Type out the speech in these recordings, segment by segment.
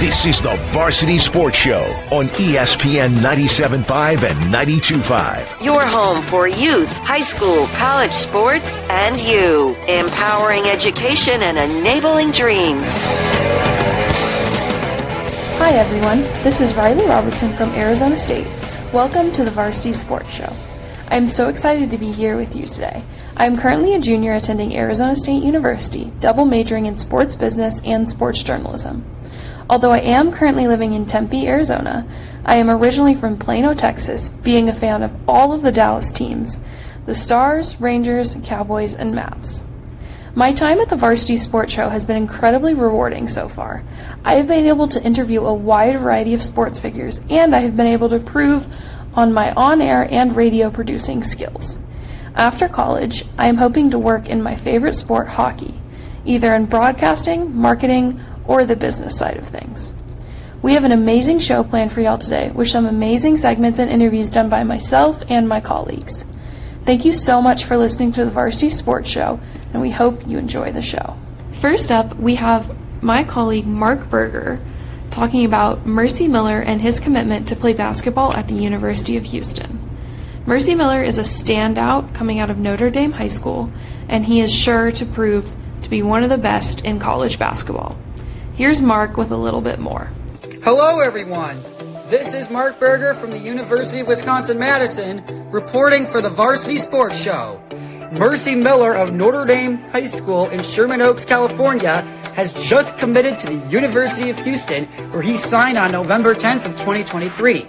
This is the Varsity Sports Show on ESPN 97.5 and 92.5. Your home for youth, high school, college sports, and you. Empowering education and enabling dreams. Hi everyone, this is Reilly Robertson from Arizona State. Welcome to the Varsity Sports Show. I am so excited to be here with you today. I am currently a junior attending Arizona State University, double majoring in sports business and sports journalism. Although I am currently living in Tempe, Arizona, I am originally from Plano, Texas, being a fan of all of the Dallas teams, the Stars, Rangers, Cowboys, and Mavs. My time at the Varsity Sports Show has been incredibly rewarding so far. I have been able to interview a wide variety of sports figures, and I have been able to prove on my on-air and radio producing skills. After college, I am hoping to work in my favorite sport, hockey, either in broadcasting, marketing, or the business side of things. We have an amazing show planned for y'all today with some amazing segments and interviews done by myself and my colleagues. Thank you so much for listening to the Varsity Sports Show, and we hope you enjoy the show. First up, we have my colleague Mark Buerger talking about Mercy Miller and his commitment to play basketball at the University of Houston. Mercy Miller is a standout coming out of Notre Dame High School, and he is sure to prove to be one of the best in college basketball. Here's Mark with a little bit more. Hello, everyone. This is Mark Buerger from the University of Wisconsin-Madison reporting for the Varsity Sports Show. Mercy Miller of Notre Dame High School in Sherman Oaks, California, has just committed to the University of Houston, where he signed on November 10th of 2023.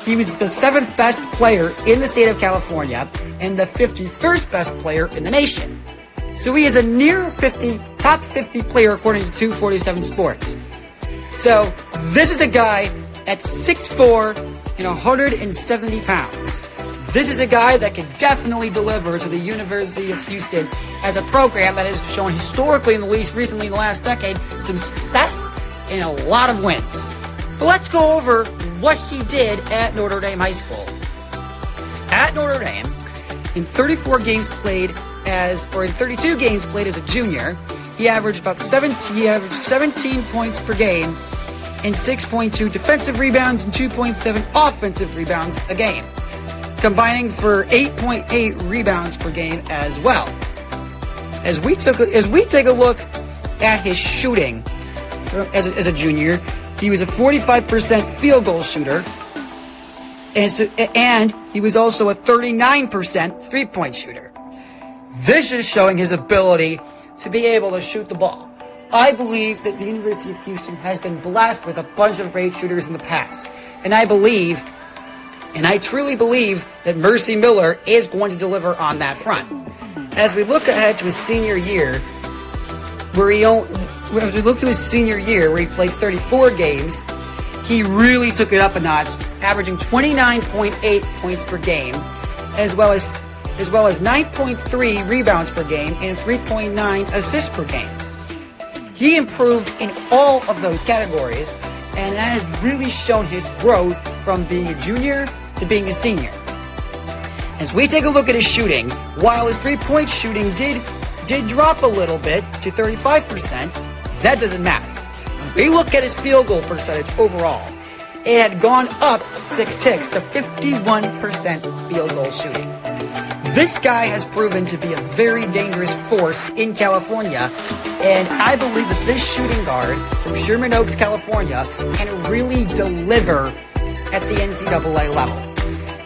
He was the 7th best player in the state of California and the 51st best player in the nation. So he is a near top 50 player according to 247 Sports. So this is a guy at 6'4" and 170 pounds. This is a guy that can definitely deliver to the University of Houston as a program that has shown historically, in the least recently in the last decade, some success and a lot of wins. But let's go over what he did at Notre Dame High School. At Notre Dame, in 32 games played as a junior, he averaged 17 points per game and 6.2 defensive rebounds and 2.7 offensive rebounds a game, combining for 8.8 rebounds per game as well. As we take a look at his shooting as a junior, he was a 45% field goal shooter, and he was also a 39% three-point shooter. This is showing his ability to be able to shoot the ball. I believe that the University of Houston has been blessed with a bunch of great shooters in the past, and I truly believe that Mercy Miller is going to deliver on that front. As we look ahead to his senior year, where he played 34 games, he really took it up a notch, averaging 29.8 points per game, as well as 9.3 rebounds per game and 3.9 assists per game. He improved in all of those categories, and that has really shown his growth from being a junior to being a senior. As we take a look at his shooting, while his three-point shooting did drop a little bit to 35%, that doesn't matter. When we look at his field goal percentage overall, it had gone up 6 ticks to 51% field goal shooting. This guy has proven to be a very dangerous force in California, and I believe that this shooting guard from Sherman Oaks, California, can really deliver at the NCAA level.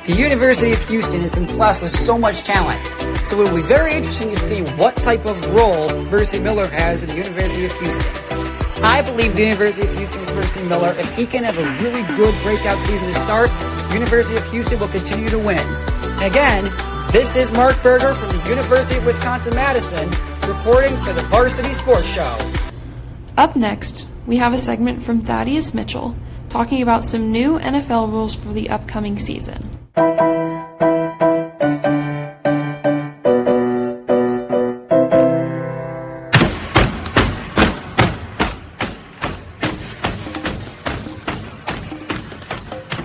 The University of Houston has been blessed with so much talent, so it will be very interesting to see what type of role Mercy Miller has at the University of Houston. I believe the University of Houston with Mercy Miller, if he can have a really good breakout season to start, University of Houston will continue to win. Again, this is Mark Buerger from the University of Wisconsin-Madison reporting for the Varsity Sports Show. Up next, we have a segment from Thaddaeus Mitchell talking about some new NFL rules for the upcoming season.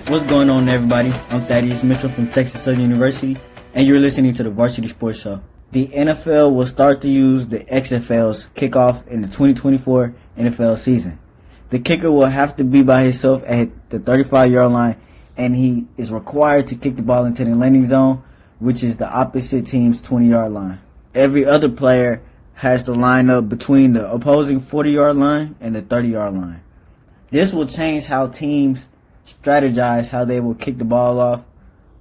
What's going on, everybody? I'm Thaddaeus Mitchell from Texas Southern University, and you're listening to the Varsity Sports Show. The NFL will start to use the XFL's kickoff in the 2024 NFL season. The kicker will have to be by himself at the 35-yard line, and he is required to kick the ball into the landing zone, which is the opposite team's 20-yard line. Every other player has to line up between the opposing 40-yard line and the 30-yard line. This will change how teams strategize how they will kick the ball off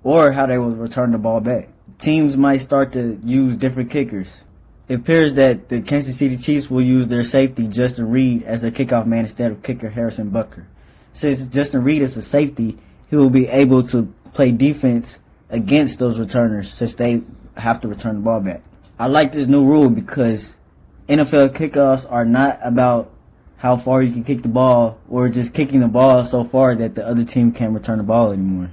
or how they will return the ball back. Teams might start to use different kickers. It appears that the Kansas City Chiefs will use their safety, Justin Reed, as their kickoff man instead of kicker Harrison Buerger. Since Justin Reed is a safety, he will be able to play defense against those returners since they have to return the ball back. I like this new rule because NFL kickoffs are not about how far you can kick the ball or just kicking the ball so far that the other team can't return the ball anymore.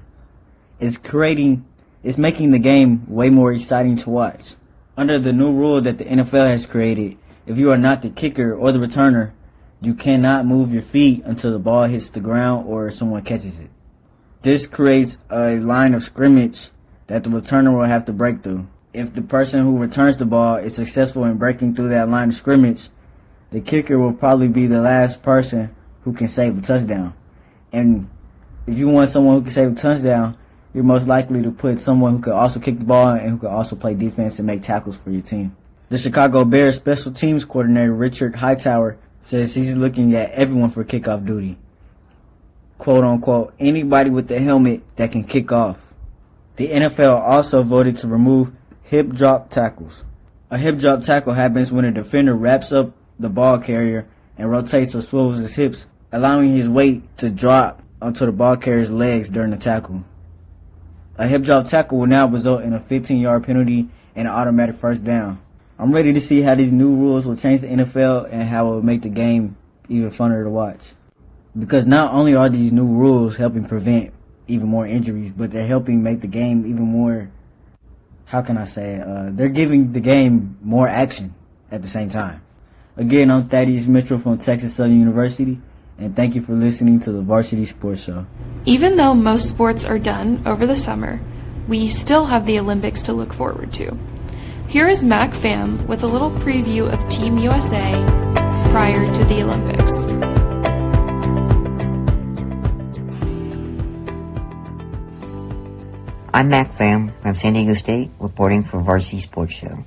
It's making the game way more exciting to watch. Under the new rule that the NFL has created, if you are not the kicker or the returner, you cannot move your feet until the ball hits the ground or someone catches it. This creates a line of scrimmage that the returner will have to break through. If the person who returns the ball is successful in breaking through that line of scrimmage, the kicker will probably be the last person who can save a touchdown. And if you want someone who can save a touchdown, you're most likely to put someone who could also kick the ball and who could also play defense and make tackles for your team. The Chicago Bears special teams coordinator Richard Hightower says he's looking at everyone for kickoff duty. Quote unquote, anybody with the helmet that can kick off. The NFL also voted to remove hip drop tackles. A hip drop tackle happens when a defender wraps up the ball carrier and rotates or swivels his hips, allowing his weight to drop onto the ball carrier's legs during the tackle. A hip drop tackle will now result in a 15-yard penalty and an automatic first down. I'm ready to see how these new rules will change the NFL and how it will make the game even funner to watch. Because not only are these new rules helping prevent even more injuries, but they're helping make the game even more, how can I say it, they're giving the game more action at the same time. Again, I'm Thaddaeus Mitchell from Texas Southern University, and thank you for listening to the Varsity Sports Show. Even though most sports are done over the summer, we still have the Olympics to look forward to. Here is Pham with a little preview of Team USA prior to the Olympics. I'm Pham from San Diego State, reporting for Varsity Sports Show.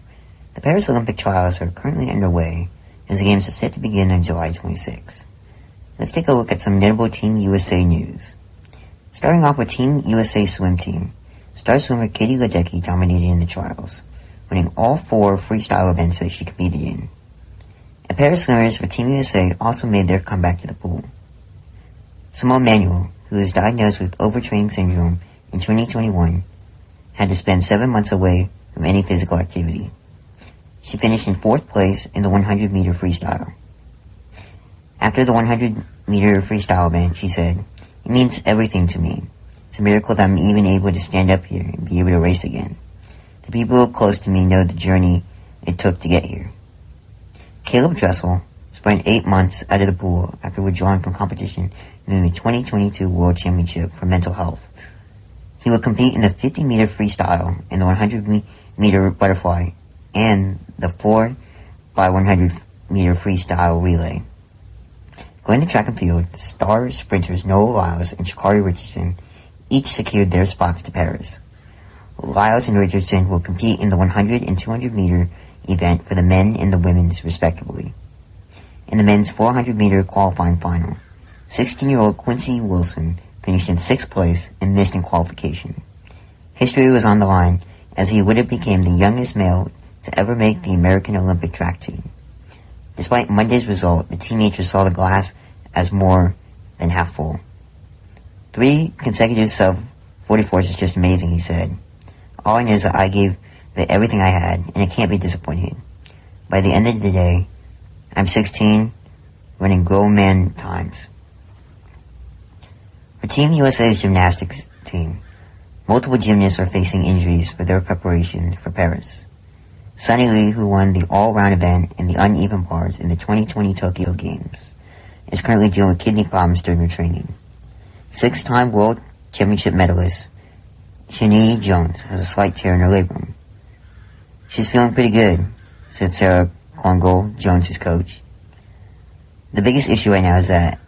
The Paris Olympic trials are currently underway as the games are set to begin on July 26. Let's take a look at some notable Team USA news. Starting off with Team USA swim team, star swimmer Katie Ledecky dominated in the trials, winning all 4 freestyle events that she competed in. And pair of swimmers for Team USA also made their comeback to the pool. Simone Manuel, who was diagnosed with overtraining syndrome in 2021, had to spend 7 months away from any physical activity. She finished in 4th place in the 100-meter freestyle. After the 100-meter freestyle event, she said, "It means everything to me. It's a miracle that I'm even able to stand up here and be able to race again. The people close to me know the journey it took to get here." Caleb Dressel spent 8 months out of the pool after withdrawing from competition in the 2022 World Championship for mental health. He will compete in the 50-meter freestyle and the 100-meter butterfly and the 4x100-meter freestyle relay. Going to track and field, star sprinters Noah Lyles and Sha'Carri Richardson each secured their spots to Paris. Lyles and Richardson will compete in the 100 and 200-meter event for the men and the women's respectively. In the men's 400-meter qualifying final, 16-year-old Quincy Wilson finished in 6th place and missed in qualification. History was on the line as he would have become the youngest male to ever make the American Olympic track team. Despite Monday's result, the teenager saw the glass as more than half full. 3 consecutive sub-44s is just amazing, he said. All I know is that I gave it everything I had, and I can't be disappointed. By the end of the day, I'm 16, running grown man times. For Team USA's gymnastics team, multiple gymnasts are facing injuries for their preparation for Paris. Sunny Lee, who won the all-round event in the uneven bars in the 2020 Tokyo Games, is currently dealing with kidney problems during her training. 6-time World Championship medalist Shani Jones has a slight tear in her labrum. "She's feeling pretty good," said Sarah Conroe, Jones' coach. "The biggest issue right now is that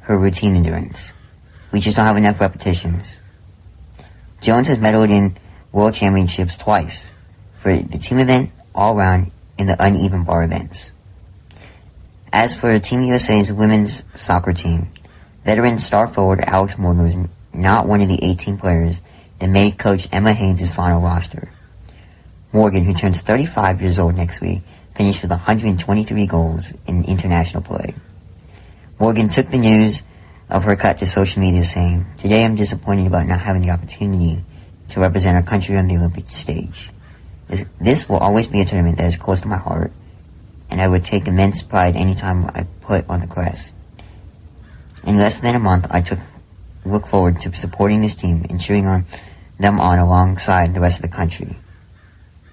her routine endurance. We just don't have enough repetitions. Jones has medaled in World Championships twice for the team event, all-round, and the uneven bar events. As for Team USA's women's soccer team, veteran star forward Alex Morgan was not one of the 18 players that made Coach Emma Haynes' final roster. Morgan, who turns 35 years old next week, finished with 123 goals in international play. Morgan took the news of her cut to social media saying, "Today I'm disappointed about not having the opportunity to represent our country on the Olympic stage. This will always be a tournament that is close to my heart, and I would take immense pride any time I put on the crest. In less than a month, I look forward to supporting this team and cheering on them on alongside the rest of the country.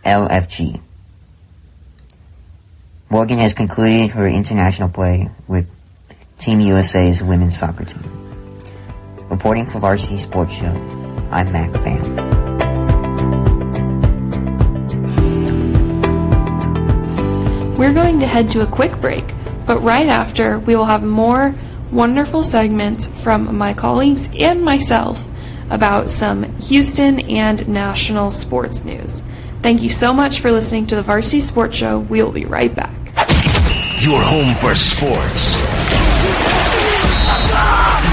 LFG." Morgan has concluded her international play with Team USA's women's soccer team. Reporting for Varsity Sports Show, I'm Pham. We're going to head to a quick break, but right after, we will have more wonderful segments from my colleagues and myself about some Houston and national sports news. Thank you so much for listening to the Varsity Sports Show. We will be right back. Your home for sports.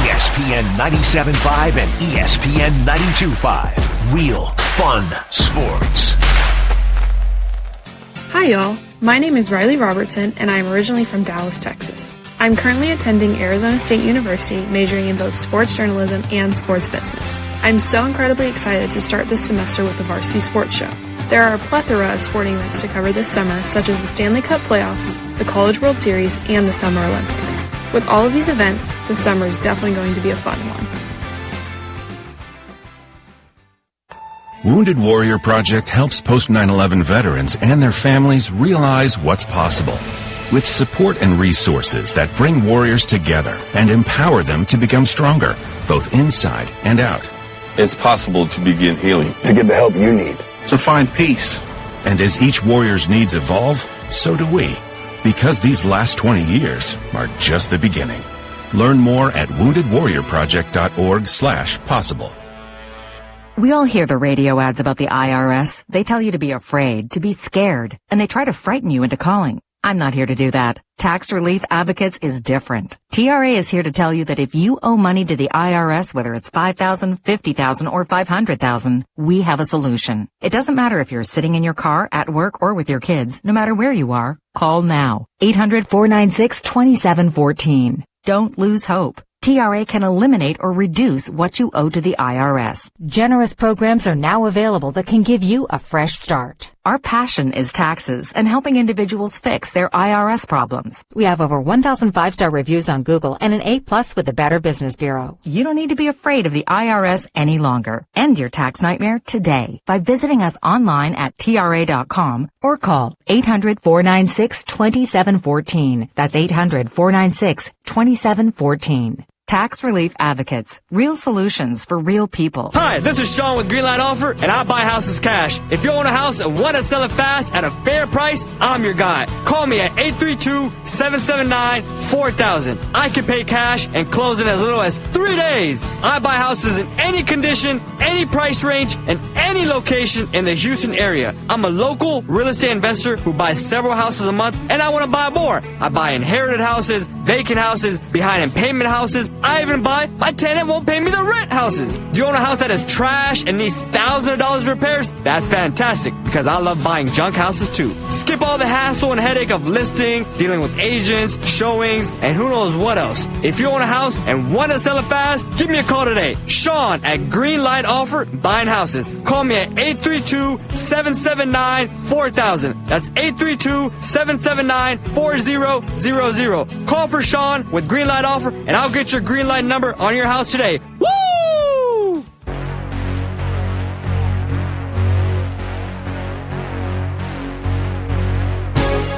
ESPN 97.5 and ESPN 92.5. Real fun sports. Hi y'all, my name is Reilly Robertson and I am originally from Dallas, Texas. I'm currently attending Arizona State University, majoring in both sports journalism and sports business. I'm so incredibly excited to start this semester with the Varsity Sports Show. There are a plethora of sporting events to cover this summer, such as the Stanley Cup playoffs, the College World Series, and the Summer Olympics. With all of these events, the summer is definitely going to be a fun one. Wounded Warrior Project helps post-9/11 veterans and their families realize what's possible. With support and resources that bring warriors together and empower them to become stronger, both inside and out. It's possible to begin healing. To get the help you need. To find peace. And as each warrior's needs evolve, so do we. Because these last 20 years are just the beginning. Learn more at woundedwarriorproject.org/possible. We all hear the radio ads about the IRS. They tell you to be afraid, to be scared, and they try to frighten you into calling. I'm not here to do that. Tax Relief Advocates is different. TRA is here to tell you that if you owe money to the IRS, whether it's $5,000, $50,000, or $500,000, we have a solution. It doesn't matter if you're sitting in your car, at work, or with your kids. No matter where you are, call now. 800-496-2714. Don't lose hope. TRA can eliminate or reduce what you owe to the IRS. Generous programs are now available that can give you a fresh start. Our passion is taxes and helping individuals fix their IRS problems. We have over 1,000 5-star reviews on Google and an A+ with the Better Business Bureau. You don't need to be afraid of the IRS any longer. End your tax nightmare today by visiting us online at TRA.com or call 800-496-2714. That's 800-496-2714. Tax Relief Advocates. Real solutions for real people. Hi, this is Sean with Greenlight Offer, and I buy houses cash. If you own a house and want to sell it fast at a fair price, I'm your guy. Call me at 832-779-4000. I can pay cash and close in as little as 3 days. I buy houses in any condition, any price range, and any location in the Houston area. I'm a local real estate investor who buys several houses a month, and I want to buy more. I buy inherited houses, vacant houses, behind in payment houses. I even buy my tenant won't pay me the rent houses. Do you own a house that is trash and needs thousands of dollars repairs? That's fantastic, because I love buying junk houses too. Skip all the hassle and headache of listing, dealing with agents, showings, and who knows what else. If you own a house and want to sell it fast, give me a call today. Sean at Greenlight Offer, buying houses. Call me at 832-779-4000. That's 832-779-4000. Call for Sean with Greenlight Offer, and I'll get your green light number on your house today. Woo!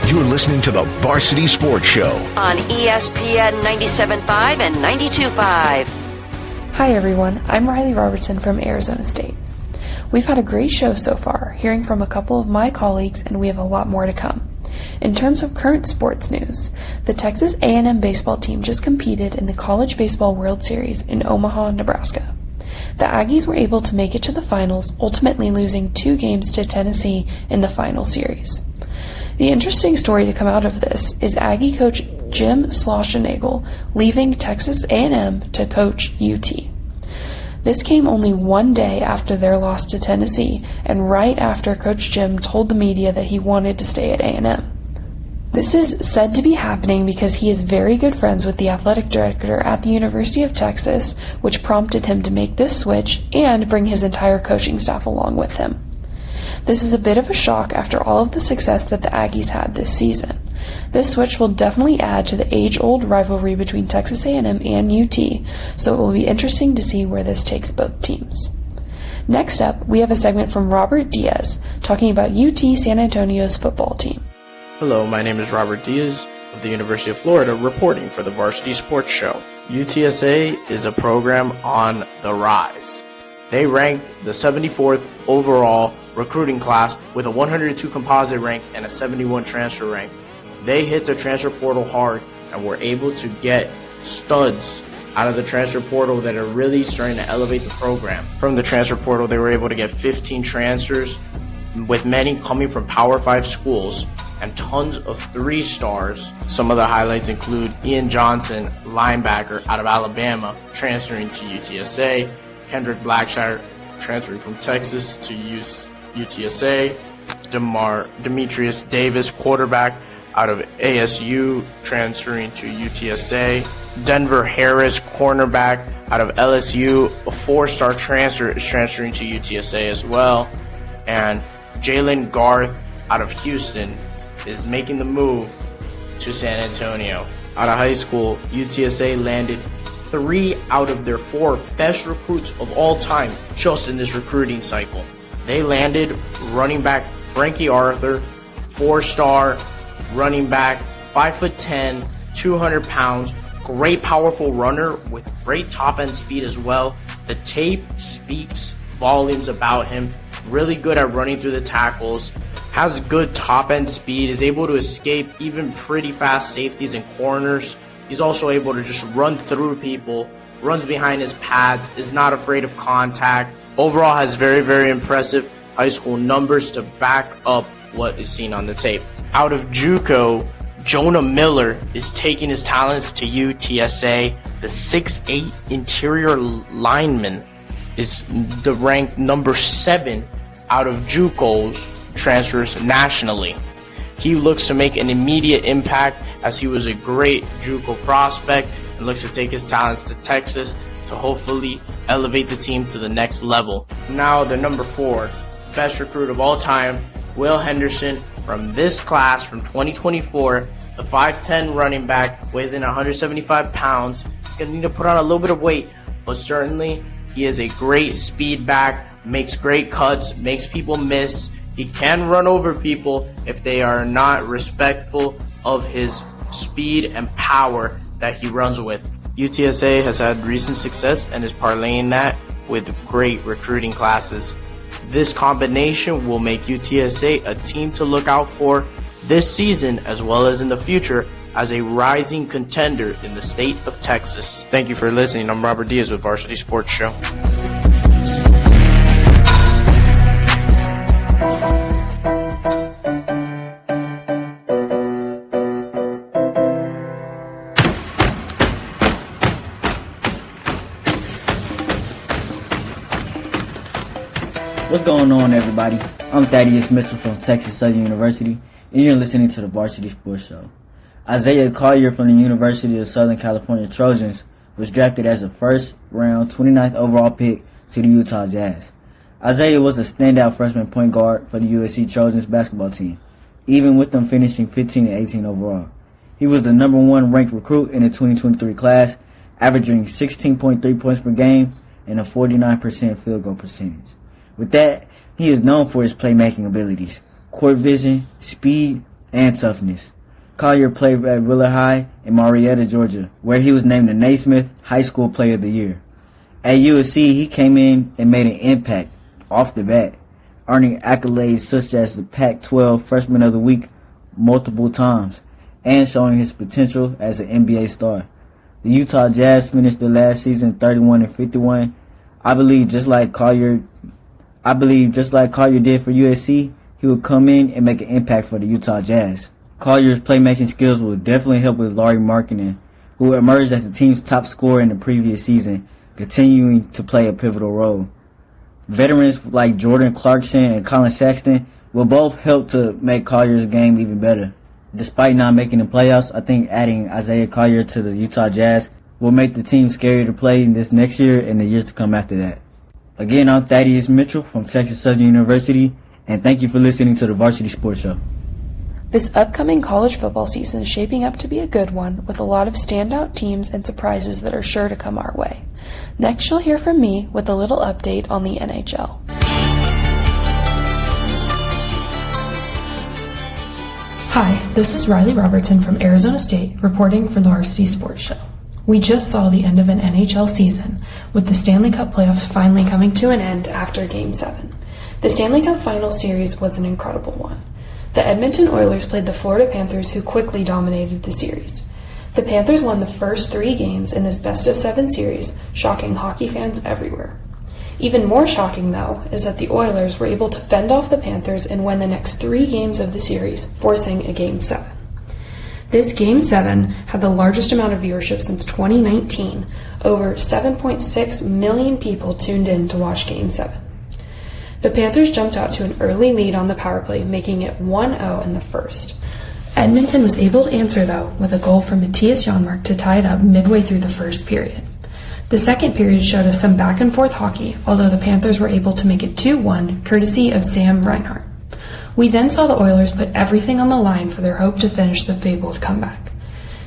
You're listening to the Varsity Sports Show on ESPN 97.5 and 92.5. Hi everyone, I'm Reilly Robertson from Arizona State. We've had a great show so far, hearing from a couple of my colleagues, and we have a lot more to come. In terms of current sports news, the Texas A&M baseball team just competed in the College Baseball World Series in Omaha, Nebraska. The Aggies were able to make it to the finals, ultimately losing 2 games to Tennessee in the final series. The interesting story to come out of this is Aggie coach Jim Schlossnagel leaving Texas A&M to coach UT. This came only one day after their loss to Tennessee, and right after Coach Jim told the media that he wanted to stay at A&M. This is said to be happening because he is very good friends with the athletic director at the University of Texas, which prompted him to make this switch and bring his entire coaching staff along with him. This is a bit of a shock after all of the success that the Aggies had this season. This switch will definitely add to the age-old rivalry between Texas A&M and UT, so it will be interesting to see where this takes both teams. Next up, we have a segment from Robert Diaz talking about UT San Antonio's football team. Hello, my name is Robert Diaz of the University of Florida, reporting for the Varsity Sports Show. UTSA is a program on the rise. They ranked the 74th overall recruiting class with a 102 composite rank and a 71 transfer rank. They hit the transfer portal hard and were able to get studs out of the transfer portal that are really starting to elevate the program. From the transfer portal, they were able to get 15 transfers, with many coming from Power 5 schools, and tons of 3-stars. Some of the highlights include Ian Johnson, linebacker out of Alabama, transferring to UTSA, Kendrick Blackshire transferring from Texas to UTSA, Demetrius Davis, quarterback out of ASU, transferring to UTSA, Denver Harris, cornerback out of LSU, a 4-star transfer, is transferring to UTSA as well, and Jalen Garth out of Houston is making the move to San Antonio. Out of high school, UTSA landed 3 out of their 4 best recruits of all time just in this recruiting cycle. They landed running back Frankie Arthur, 4-star running back, 5'10", 200 pounds, great powerful runner with great top-end speed as well. The tape speaks volumes about him. Really good at running through the tackles, has good top-end speed, is able to escape even pretty fast safeties and corners. He's also able to just run through people, runs behind his pads, is not afraid of contact. Overall has very, very impressive high school numbers to back up what is seen on the tape. Out of JUCO, Jonah Miller is taking his talents to UTSA. The 6'8" interior lineman is the ranked number 7 out of JUCO's transfers nationally. He looks to make an immediate impact as he was a great JUCO prospect and looks to take his talents to Texas to hopefully elevate the team to the next level. Now the number 4, best recruit of all time, Will Henderson from this class from 2024, the 5'10" running back, weighs in 175 pounds. He's going to need to put on a little bit of weight, but certainly he is a great speed back, makes great cuts, makes people miss. He can run over people if they are not respectful of his speed and power that he runs with. UTSA has had recent success and is parlaying that with great recruiting classes. This combination will make UTSA a team to look out for this season as well as in the future as a rising contender in the state of Texas. Thank you for listening. I'm Robert Diaz with Varsity Sports Show. What's going on, everybody? I'm Thaddaeus Mitchell from Texas Southern University, and you're listening to the Varsity Sports Show. Isaiah Collier from the University of Southern California Trojans was drafted as a first-round 29th overall pick to the Utah Jazz. Isaiah was a standout freshman point guard for the USC Trojans basketball team, even with them finishing 15 and 18 overall. He was the number 1 ranked recruit in the 2023 class, averaging 16.3 points per game and a 49% field goal percentage. With that, he is known for his playmaking abilities, court vision, speed, and toughness. Collier played at Willard High in Marietta, Georgia, where he was named the Naismith High School Player of the Year. At USC, he came in and made an impact off the bat, earning accolades such as the Pac-12 Freshman of the Week, multiple times and showing his potential as an NBA star. The Utah Jazz finished the last season 31-51. I believe just like Collier did for USC, he would come in and make an impact for the Utah Jazz. Collier's playmaking skills will definitely help with Lauri Markkanen, who emerged as the team's top scorer in the previous season, continuing to play a pivotal role. Veterans like Jordan Clarkson and Colin Sexton will both help to make Collier's game even better. Despite not making the playoffs, I think adding Isaiah Collier to the Utah Jazz will make the team scarier to play this next year and the years to come after that. Again, I'm Thaddaeus Mitchell from Texas Southern University, and thank you for listening to the Varsity Sports Show. This upcoming college football season is shaping up to be a good one, with a lot of standout teams and surprises that are sure to come our way. Next, you'll hear from me with a little update on the NHL. Hi, this is Reilly Robertson from Arizona State, reporting for the Varsity Sports Show. We just saw the end of an NHL season, with the Stanley Cup playoffs finally coming to an end after Game 7. The Stanley Cup Final Series was an incredible one. The Edmonton Oilers played the Florida Panthers, who quickly dominated the series. The Panthers won the first 3 games in this best-of-7 series, shocking hockey fans everywhere. Even more shocking, though, is that the Oilers were able to fend off the Panthers and win the next 3 games of the series, forcing a Game 7. This Game 7 had the largest amount of viewership since 2019. Over 7.6 million people tuned in to watch Game 7. The Panthers jumped out to an early lead on the power play, making it 1-0 in the first. Edmonton was able to answer, though, with a goal from Matthias Janmark to tie it up midway through the first period. The second period showed us some back-and-forth hockey, although the Panthers were able to make it 2-1, courtesy of Sam Reinhart. We then saw the Oilers put everything on the line for their hope to finish the fabled comeback.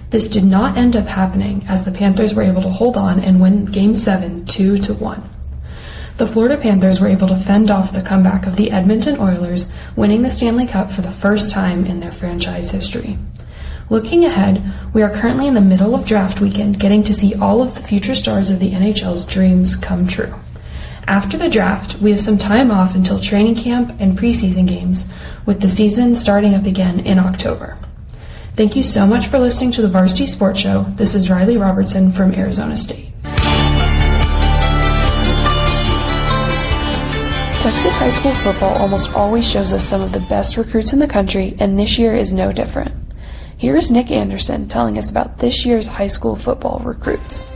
This did not end up happening, as the Panthers were able to hold on and win Game 7 2-1. The Florida Panthers were able to fend off the comeback of the Edmonton Oilers, winning the Stanley Cup for the first time in their franchise history. Looking ahead, we are currently in the middle of draft weekend, getting to see all of the future stars of the NHL's dreams come true. After the draft, we have some time off until training camp and preseason games, with the season starting up again in October. Thank you so much for listening to the Varsity Sports Show. This is Reilly Robertson from Arizona State. Texas high school football almost always shows us some of the best recruits in the country, and this year is no different. Here is Nick Anderson telling us about this year's high school football recruits.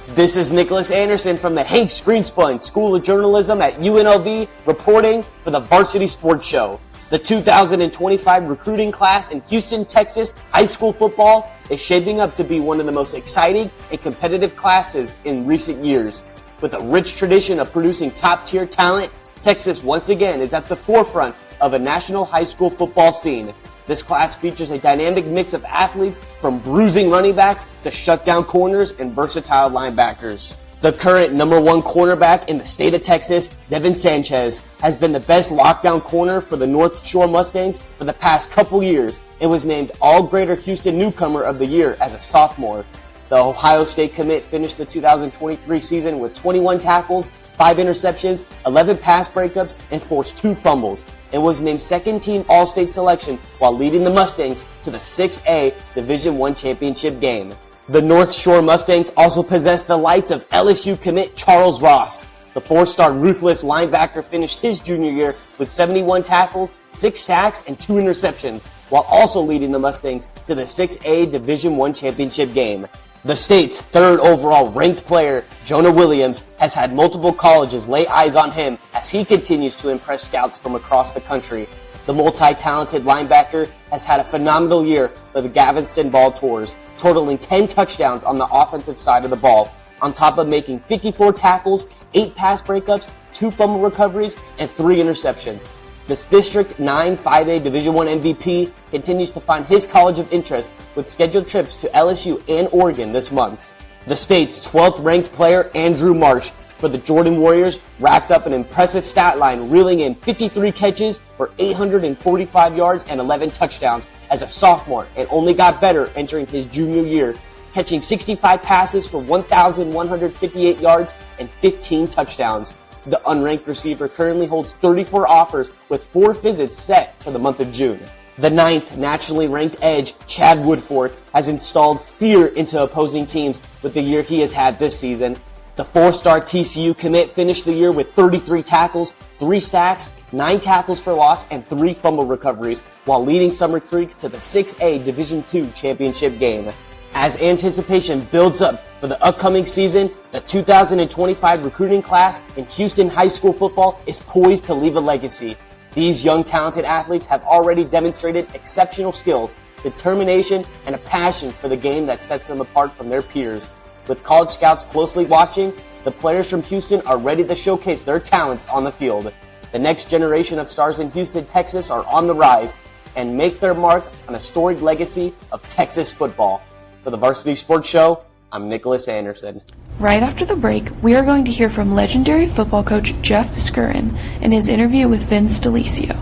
This is Nicholas Anderson from the Hanks Greenspun School of Journalism at UNLV, reporting for the Varsity Sports Show. The 2025 recruiting class in Houston, Texas high school football is shaping up to be one of the most exciting and competitive classes in recent years. With a rich tradition of producing top-tier talent, Texas once again is at the forefront of a national high school football scene. This class features a dynamic mix of athletes from bruising running backs to shutdown corners and versatile linebackers. The current number 1 cornerback in the state of Texas, Devin Sanchez, has been the best lockdown corner for the North Shore Mustangs for the past couple years and was named All-Greater Houston Newcomer of the Year as a sophomore. The Ohio State commit finished the 2023 season with 21 tackles, 5 interceptions, 11 pass breakups, and forced 2 fumbles, and was named second-team All-State selection while leading the Mustangs to the 6A Division I championship game. The North Shore Mustangs also possess the lights of LSU commit Charles Ross. The 4-star ruthless linebacker finished his junior year with 71 tackles, 6 sacks, and 2 interceptions, while also leading the Mustangs to the 6A Division I championship game. The state's 3rd overall ranked player, Jonah Williams, has had multiple colleges lay eyes on him as he continues to impress scouts from across the country. The multi-talented linebacker has had a phenomenal year for the Galveston Ball Tours, totaling 10 touchdowns on the offensive side of the ball, on top of making 54 tackles, 8 pass breakups, 2 fumble recoveries, and 3 interceptions. This District 9 5A Division I MVP continues to find his college of interest with scheduled trips to LSU and Oregon this month. The state's 12th ranked player, Andrew Marsh, for the Jordan Warriors, racked up an impressive stat line, reeling in 53 catches for 845 yards and 11 touchdowns as a sophomore, and only got better entering his junior year, catching 65 passes for 1,158 yards and 15 touchdowns. The unranked receiver currently holds 34 offers with 4 visits set for the month of June. The 9th nationally ranked edge, Chad Woodford, has installed fear into opposing teams with the year he has had this season. The 4-star TCU commit finished the year with 33 tackles, 3 sacks, 9 tackles for loss, and 3 fumble recoveries, while leading Summer Creek to the 6A Division II championship game. As anticipation builds up for the upcoming season, the 2025 recruiting class in Houston high school football is poised to leave a legacy. These young talented athletes have already demonstrated exceptional skills, determination, and a passion for the game that sets them apart from their peers. With college scouts closely watching, the players from Houston are ready to showcase their talents on the field. The next generation of stars in Houston, Texas are on the rise and make their mark on a storied legacy of Texas football. For the Varsity Sports Show, I'm Nicholas Anderson. Right after the break, we are going to hear from legendary football coach Jeff Scurran in his interview with Vince DeLisio.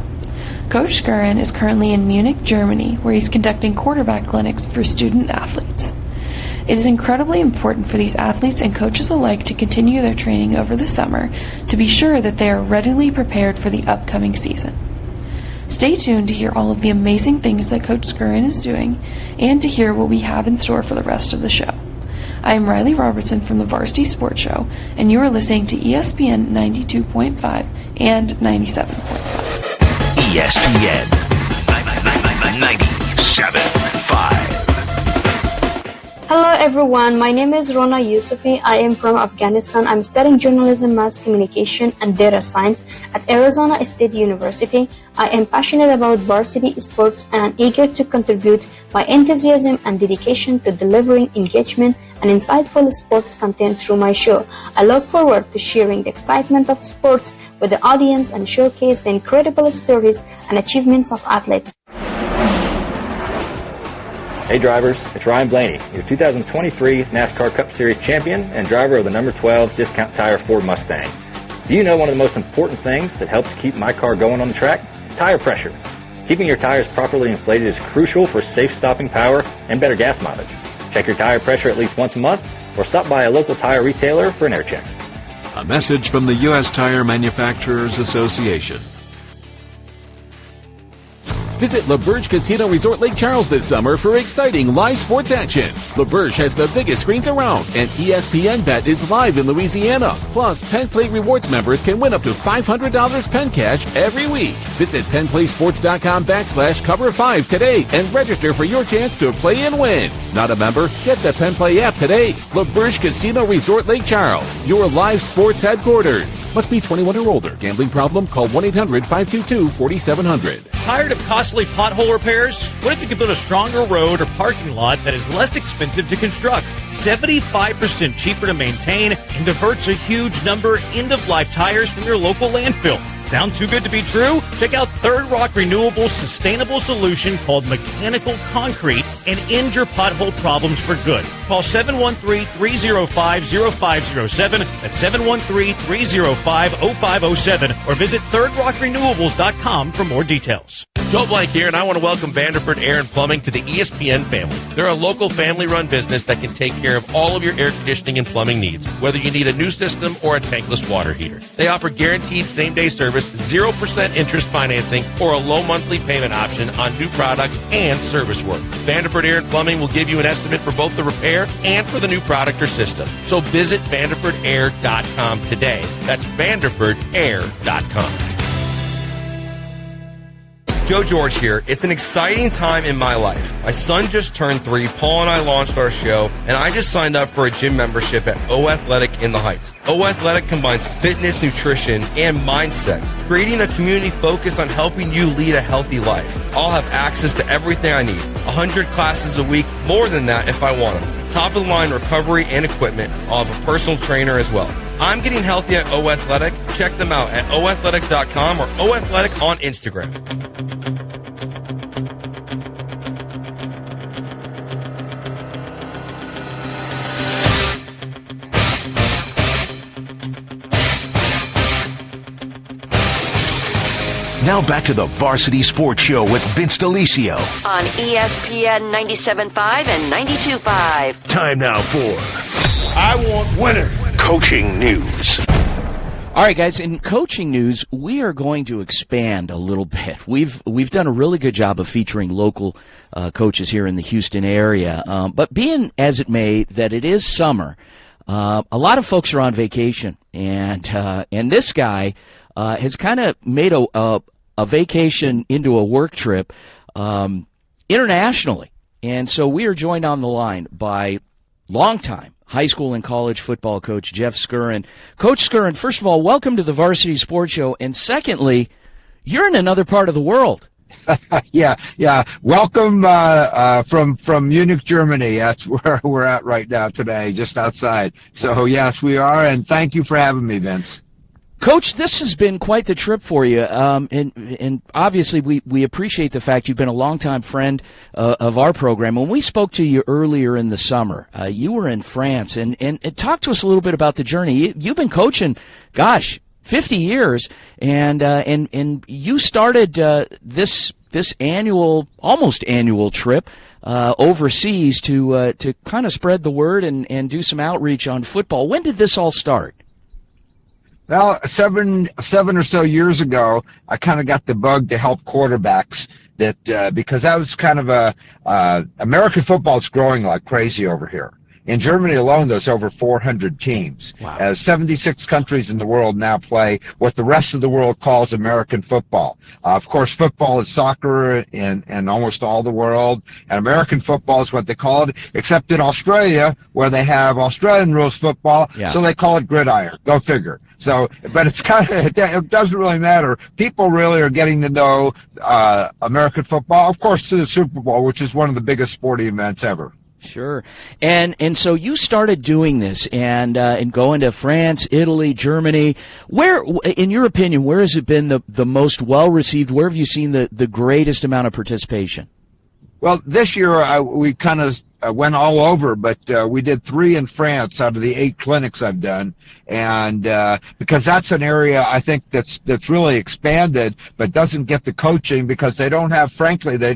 Coach Scurran is currently in Munich, Germany, where he's conducting quarterback clinics for student athletes. It is incredibly important for these athletes and coaches alike to continue their training over the summer to be sure that they are readily prepared for the upcoming season. Stay tuned to hear all of the amazing things that Coach Scurran is doing and to hear what we have in store for the rest of the show. I am Reilly Robertson from the Varsity Sports Show, and you are listening to ESPN 92.5 and 97.5. ESPN 97.5. Hello everyone, my name is Rona Yusufi. I am from Afghanistan. I'm studying journalism, mass communication, and data science at Arizona State University. I am passionate about varsity sports and eager to contribute my enthusiasm and dedication to delivering engagement and insightful sports content through my show. I look forward to sharing the excitement of sports with the audience and showcase the incredible stories and achievements of athletes. Hey drivers, it's Ryan Blaney, your 2023 NASCAR Cup Series champion and driver of the number 12 Discount Tire Ford Mustang. Do you know one of the most important things that helps keep my car going on the track? Tire pressure. Keeping your tires properly inflated is crucial for safe stopping power and better gas mileage. Check your tire pressure at least once a month or stop by a local tire retailer for an air check. A message from the U.S. Tire Manufacturers Association. Visit LaBerge Casino Resort Lake Charles this summer for exciting live sports action. LaBerge has the biggest screens around, and ESPN Bet is live in Louisiana. Plus, Penn Play Rewards members can win up to $500 Penn Cash every week. Visit PennPlaySports.com/Cover5 today and register for your chance to play and win. Not a member? Get the Penn Play app today. LaBerge Casino Resort Lake Charles, your live sports headquarters. Must be 21 or older. Gambling problem? Call 1-800-522-4700. Tired of costly pothole repairs? What if you could build a stronger road or parking lot that is less expensive to construct, 75% cheaper to maintain, and diverts a huge number of end-of-life tires from your local landfill? Sound too good to be true? Check out Third Rock Renewable's sustainable solution called Mechanical Concrete and end your pothole problems for good. Call 713-305-0507. That's 713-305-0507 or visit thirdrockrenewables.com for more details. Joe Blank here, and I want to welcome Vanderford Air and Plumbing to the ESPN family. They're a local family-run business that can take care of all of your air conditioning and plumbing needs, whether you need a new system or a tankless water heater. They offer guaranteed same-day service, 0% interest financing, or a low monthly payment option on new products and service work. Vanderford Air and Plumbing will give you an estimate for both the repair and for the new product or system. So visit VanderfordAir.com today. That's VanderfordAir.com. Joe George here. It's an exciting time in my life. My son just turned 3, Paul and I launched our show, and I just signed up for a gym membership at O Athletic in the Heights. O Athletic combines fitness, nutrition, and mindset, creating a community focused on helping you lead a healthy life. I'll have access to everything I need, 100 classes a week, more than that if I want them. Top-of-the-line recovery and equipment. I'll have a personal trainer as well. I'm getting healthy at O Athletic. Check them out at oathletic.com or O Athletic on Instagram. Now back to the Varsity Sports Show with Vince DeLisio on ESPN 97.5 and 92.5. Time now for I Want Winners Coaching News. All right, guys, in coaching news, we are going to expand a little bit. We've done a really good job of featuring local coaches here in the Houston area. But being as it may that it is summer, a lot of folks are on vacation, and this guy has kind of made a vacation into a work trip internationally. And so we are joined on the line by longtime high school and college football coach Jeff Scurran. Coach Scurran, first of all, welcome to the Varsity Sports Show. And secondly, you're in another part of the world. Yeah. Welcome from Munich, Germany. That's where we're at right now today, just outside. So, yes, we are, and thank you for having me, Vince. Coach, this has been quite the trip for you, and obviously we appreciate the fact you've been a longtime friend of our program. When we spoke to you earlier in the summer, you were in France, and talk to us a little bit about the journey. You've been coaching, 50 years, and you started this almost annual trip overseas to kind of spread the word and do some outreach on football. When did this all start? Well, seven or so years ago, I kind of got the bug to help quarterbacks because that was kind of American football is growing like crazy over here. In Germany alone, there's over 400 teams. Wow. 76 countries in the world now play what the rest of the world calls American football. Of course, football is soccer in almost all the world, and American football is what they call it, except in Australia, where they have Australian rules football, so they call it gridiron. Go figure. So, but it's it doesn't really matter. People really are getting to know American football, of course, to the Super Bowl, which is one of the biggest sporting events ever. Sure. And so you started doing this and going to France, Italy, Germany. Where, in your opinion, where has it been the most well-received? Where have you seen the greatest amount of participation? Well, this year we kind of went all over, but we did 3 in France out of the 8 clinics I've done, and because that's an area I think that's really expanded, but doesn't get the coaching because they don't have, frankly, they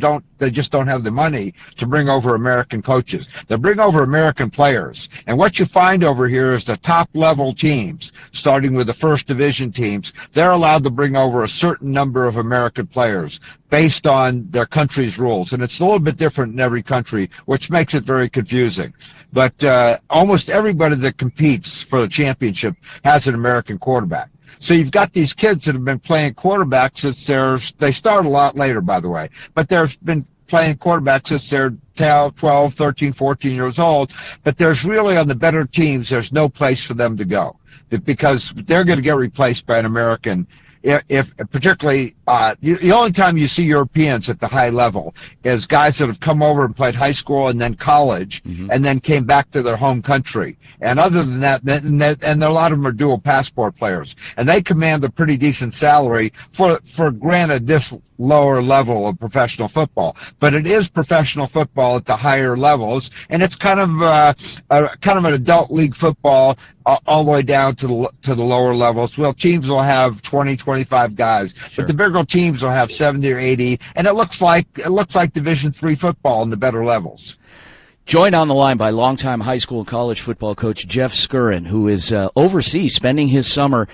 just don't have the money to bring over American coaches. They bring over American players, and what you find over here is the top level teams, starting with the first division teams, they're allowed to bring over a certain number of American players based on their country's rules, and it's a little bit different in every country, which makes it very confusing. But almost everybody that competes for the championship has an American quarterback. So you've got these kids that have been playing quarterback since they start a lot later, by the way, but they've been playing quarterback since they're 12, 13, 14 years old. But there's really, on the better teams, there's no place for them to go because they're going to get replaced by an American. If particularly the only time you see Europeans at the high level is guys that have come over and played high school and then college and then came back to their home country. And other than that, and a lot of them are dual passport players, and they command a pretty decent salary for granted this lower level of professional football. But it is professional football at the higher levels, and it's kind of an adult league football all the way down to the lower levels. Well, teams will have 20, 25 guys, but the bigger teams will have 70 or 80, and it looks like Division III football in the better levels. Joined on the line by longtime high school and college football coach Jeff Scurran, who is overseas, spending his summer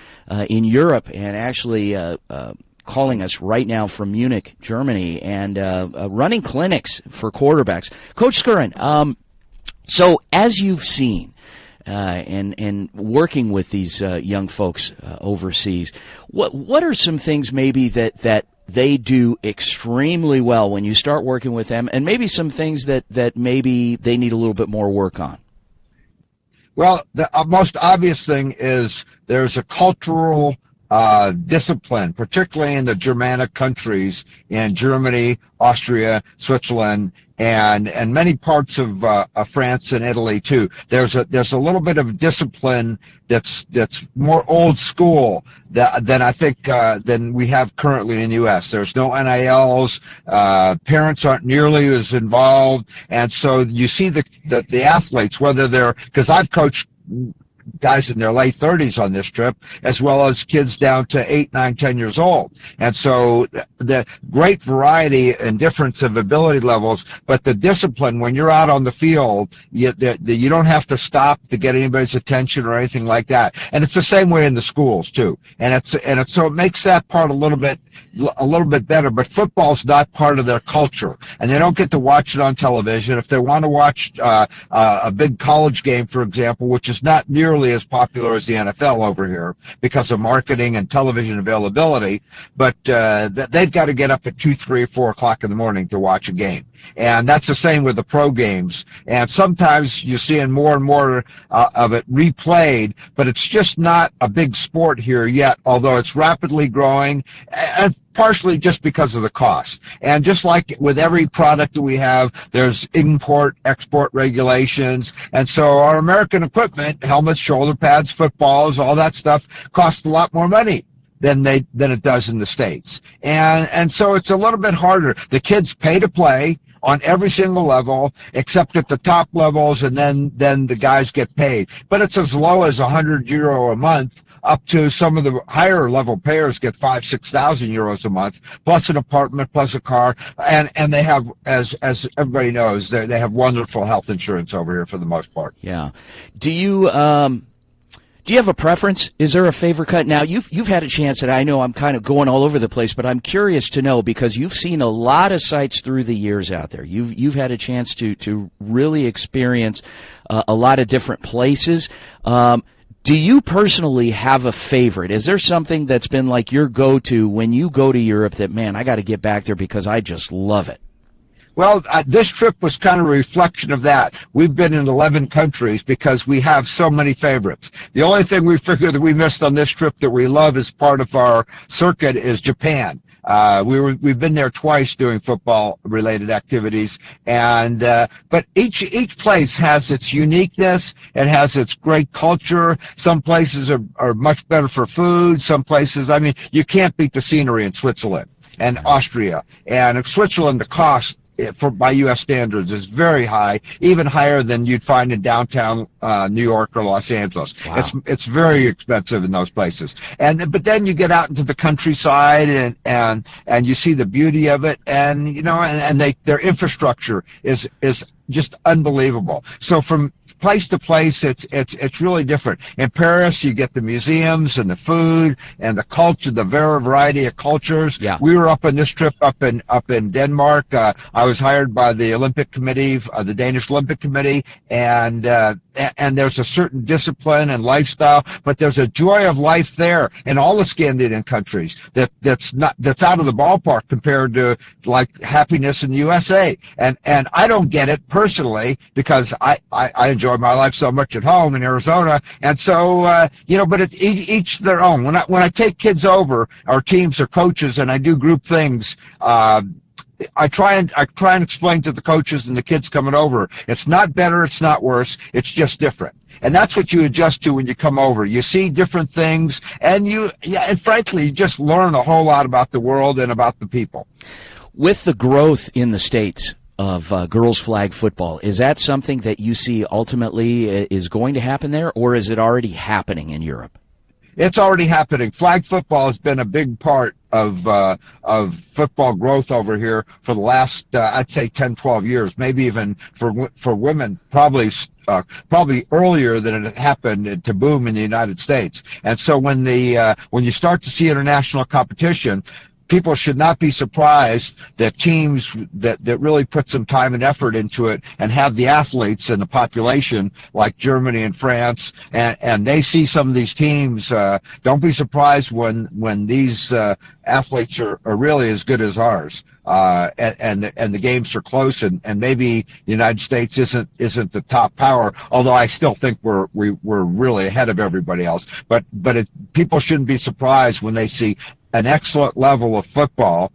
in Europe, and actually calling us right now from Munich, Germany, and running clinics for quarterbacks. Coach Scurran, so as you've seen and working with these young folks overseas, what are some things maybe that they do extremely well when you start working with them, and maybe some things that maybe they need a little bit more work on? Well, the most obvious thing is there's a cultural discipline, particularly in the Germanic countries, in Germany, Austria, Switzerland, and many parts of France and Italy too. There's a little bit of discipline that's more old school than I think than we have currently in the U.S. There's no NILs. Parents aren't nearly as involved, and so you see the athletes, whether they're, because I've coached guys in their late 30s on this trip, as well as kids down to 8, 9, 10 years old. And so the great variety and difference of ability levels, but the discipline when you're out on the field, you don't have to stop to get anybody's attention or anything like that. And it's the same way in the schools too. And so it makes that part a little bit better. But football's not part of their culture, and they don't get to watch it on television. If they want to watch a big college game, for example, which is not nearly as popular as the NFL over here because of marketing and television availability, but they've got to get up at 2, 3, 4 o'clock in the morning to watch a game. And that's the same with the pro games. And sometimes you're seeing more and more of it replayed, but it's just not a big sport here yet, although it's rapidly growing, and partially just because of the cost. And just like with every product that we have, there's import-export regulations. And so our American equipment, helmets, shoulder pads, footballs, all that stuff, costs a lot more money than it does in the States. And so it's a little bit harder. The kids pay to play on every single level, except at the top levels, and then the guys get paid. But it's as low as €100 a month, up to some of the higher level payers get 5,000-6,000 euros a month, plus an apartment, plus a car, and they have, as everybody knows, they have wonderful health insurance over here for the most part. Yeah. Do you have a preference? Is there a favorite cut? Now, you've had a chance, and I know I'm kind of going all over the place, but I'm curious to know, because you've seen a lot of sites through the years out there. You've had a chance to really experience a lot of different places. Do you personally have a favorite? Is there something that's been like your go-to when you go to Europe that, man, I got to get back there because I just love it? Well, this trip was kind of a reflection of that. We've been in 11 countries because we have so many favorites. The only thing we figured that we missed on this trip that we love as part of our circuit is Japan. We've been there twice doing football-related activities, but each place has its uniqueness. It has its great culture. Some places are much better for food. Some places, I mean, you can't beat the scenery in Switzerland and Austria. And in Switzerland, the cost by U.S. standards is very high, even higher than you'd find in downtown New York or Los Angeles. Wow. It's very expensive in those places. But then you get out into the countryside and you see the beauty of it, and their infrastructure is just unbelievable. So from place to place, it's really different. In Paris, you get the museums and the food and the culture, the variety of cultures. Yeah. We were up on this trip up in Denmark. I was hired by the Olympic Committee, the Danish Olympic Committee, and there's a certain discipline and lifestyle, but there's a joy of life there in all the Scandinavian countries that's out of the ballpark compared to like happiness in the USA. And I don't get it personally because I enjoy my life so much at home in Arizona, and so but each their own. When I take kids over, or teams or coaches, and I do group things, I try and explain to the coaches and the kids coming over, it's not better, it's not worse, it's just different. And that's what you adjust to when you come over. You see different things, and frankly, you just learn a whole lot about the world and about the people. With the growth in the States of girls flag football, is that something that you see ultimately is going to happen there, or is it already happening in Europe? It's already happening. Flag football has been a big part of football growth over here for the last, I'd say 10, 12 years, maybe even for women, probably earlier than it happened to boom in the United States. And so when you start to see international competition, people should not be surprised that teams that really put some time and effort into it and have the athletes and the population like Germany and France, and they see some of these teams. Don't be surprised when these athletes are really as good as ours. And the games are close, and maybe the United States isn't the top power, although I still think we're really ahead of everybody else. But people shouldn't be surprised when they see an excellent level of football,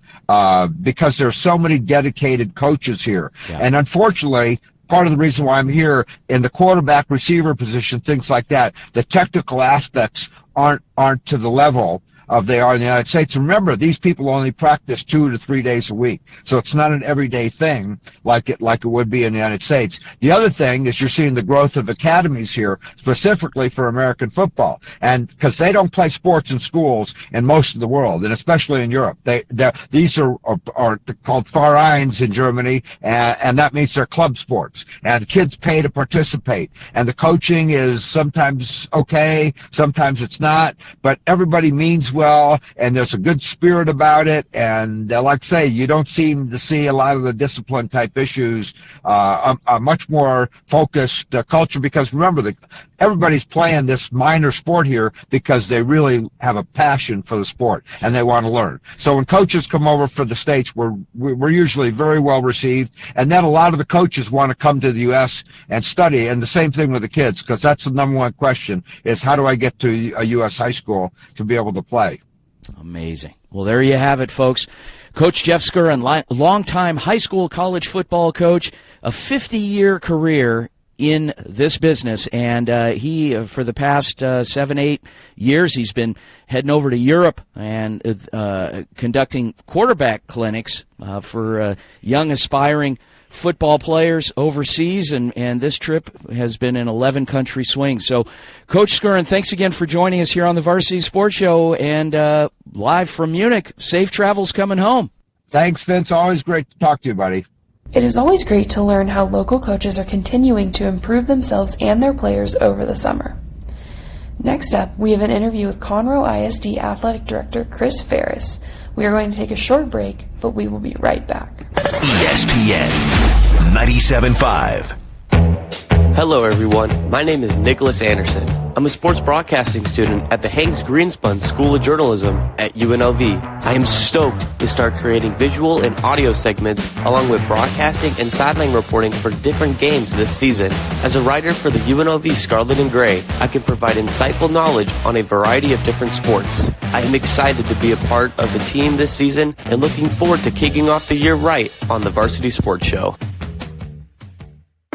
because there's so many dedicated coaches here. Yeah. And unfortunately, part of the reason why I'm here in the quarterback receiver position, things like that, the technical aspects aren't to the level of they are in the United States. Remember, these people only practice 2 to 3 days a week, so it's not an everyday thing like it would be in the United States. The other thing is you're seeing the growth of academies here, specifically for American football, and because they don't play sports in schools in most of the world, and especially in Europe. These are called Vereins in Germany, and that means they're club sports, and kids pay to participate, and the coaching is sometimes okay, sometimes it's not, but everybody means well, and there's a good spirit about it, and like I say, you don't seem to see a lot of the discipline type issues, a much more focused culture, because remember, everybody's playing this minor sport here because they really have a passion for the sport and they want to learn. So when coaches come over for the States, we're usually very well received, and then a lot of the coaches want to come to the U.S. and study, and the same thing with the kids, because that's the number one question, is how do I get to a U.S. high school to be able to play? Amazing. Well, there you have it, folks. Coach Jeff Scurran, longtime high school college football coach, a 50-year career in this business, and he, for the past 7-8 years, he's been heading over to Europe and conducting quarterback clinics for young aspiring football players overseas, and this trip has been an 11-country swing. So, Coach Scurran, thanks again for joining us here on the Varsity Sports Show, and live from Munich. Safe travels coming home. Thanks, Vince. Always great to talk to you, buddy. It is always great to learn how local coaches are continuing to improve themselves and their players over the summer. Next up, we have an interview with Conroe ISD Athletic Director Chris Feris. We are going to take a short break, but we will be right back. ESPN 97.5. Hello, everyone. My name is Nicholas Anderson. I'm a sports broadcasting student at the Hanks Greenspun School of Journalism at UNLV. I am stoked to start creating visual and audio segments along with broadcasting and sideline reporting for different games this season. As a writer for the UNLV Scarlet and Gray, I can provide insightful knowledge on a variety of different sports. I am excited to be a part of the team this season and looking forward to kicking off the year right on the Varsity Sports Show.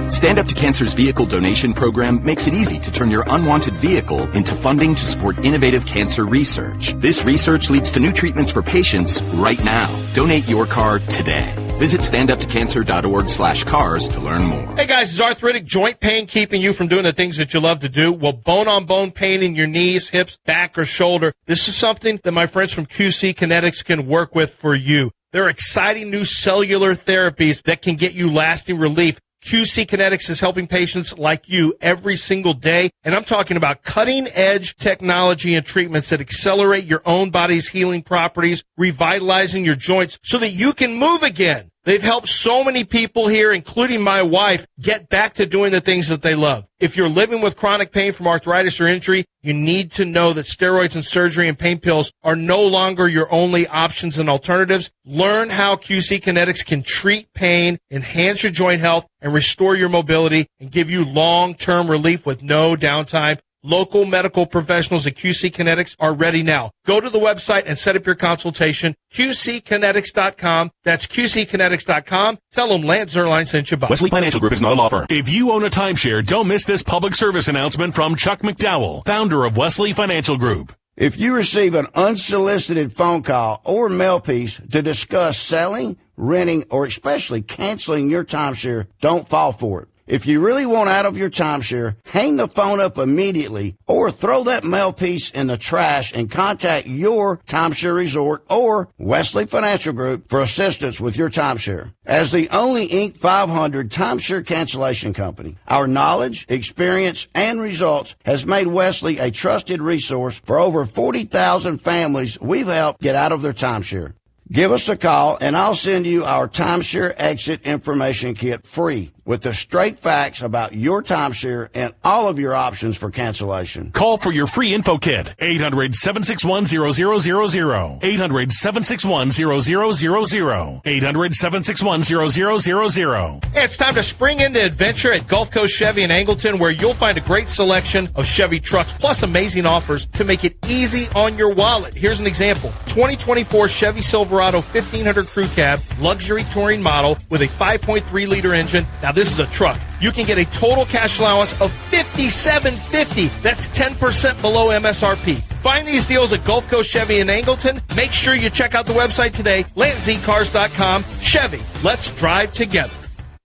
Stand Up to Cancer's vehicle donation program makes it easy to turn your unwanted vehicle into funding to support innovative cancer research. This research leads to new treatments for patients right now. Donate your car today. Visit standuptocancer.org/cars to learn more. Hey guys, is arthritic joint pain keeping you from doing the things that you love to do? Well, bone-on-bone pain in your knees, hips, back, or shoulder, this is something that my friends from QC Kinetics can work with for you. There are exciting new cellular therapies that can get you lasting relief. QC Kinetics is helping patients like you every single day, and I'm talking about cutting-edge technology and treatments that accelerate your own body's healing properties, revitalizing your joints so that you can move again. They've helped so many people here, including my wife, get back to doing the things that they love. If you're living with chronic pain from arthritis or injury, you need to know that steroids and surgery and pain pills are no longer your only options and alternatives. Learn how QC Kinetics can treat pain, enhance your joint health, and restore your mobility and give you long-term relief with no downtime. Local medical professionals at QC Kinetics are ready now. Go to the website and set up your consultation. QCkinetics.com. That's QCkinetics.com. Tell them Lance Zerline sent you by. Wesley Financial Group is not a law firm. If you own a timeshare, don't miss this public service announcement from Chuck McDowell, founder of Wesley Financial Group. If you receive an unsolicited phone call or mail piece to discuss selling, renting, or especially canceling your timeshare, don't fall for it. If you really want out of your timeshare, hang the phone up immediately or throw that mail piece in the trash and contact your timeshare resort or Wesley Financial Group for assistance with your timeshare. As the only Inc. 500 timeshare cancellation company, our knowledge, experience, and results has made Wesley a trusted resource for over 40,000 families we've helped get out of their timeshare. Give us a call, and I'll send you our timeshare exit information kit free with the straight facts about your timeshare and all of your options for cancellation. Call for your free info kit. 800-761-0000. 800-761-0000. 800-761-0000. It's time to spring into adventure at Gulf Coast Chevy in Angleton, where you'll find a great selection of Chevy trucks, plus amazing offers to make it easy on your wallet. Here's an example. 2024 Chevy Silverado 1500 Crew Cab, luxury touring model with a 5.3-liter engine. Now, this is a truck. You can get a total cash allowance of $50 $57.50. That's 10% below MSRP. Find these deals at Gulf Coast Chevy in Angleton. Make sure you check out the website today, landzcars.com. Chevy, let's drive together.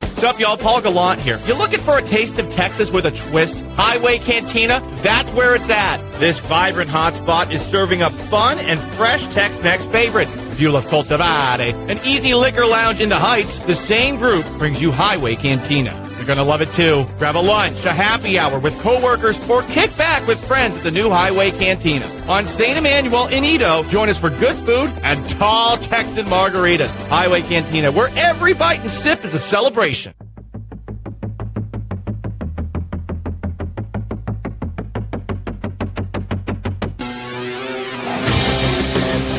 What's up, y'all? Paul Gallant here. You looking for a taste of Texas with a twist? Highway Cantina? That's where it's at. This vibrant hotspot is serving up fun and fresh Tex-Mex favorites. View Cultivare, an easy liquor lounge in the Heights. The same group brings you Highway Cantina. You're going to love it, too. Grab a lunch, a happy hour with coworkers, or kick back with friends at the new Highway Cantina. On St. Emmanuel in Edo, join us for good food and tall Texan margaritas. Highway Cantina, where every bite and sip is a celebration.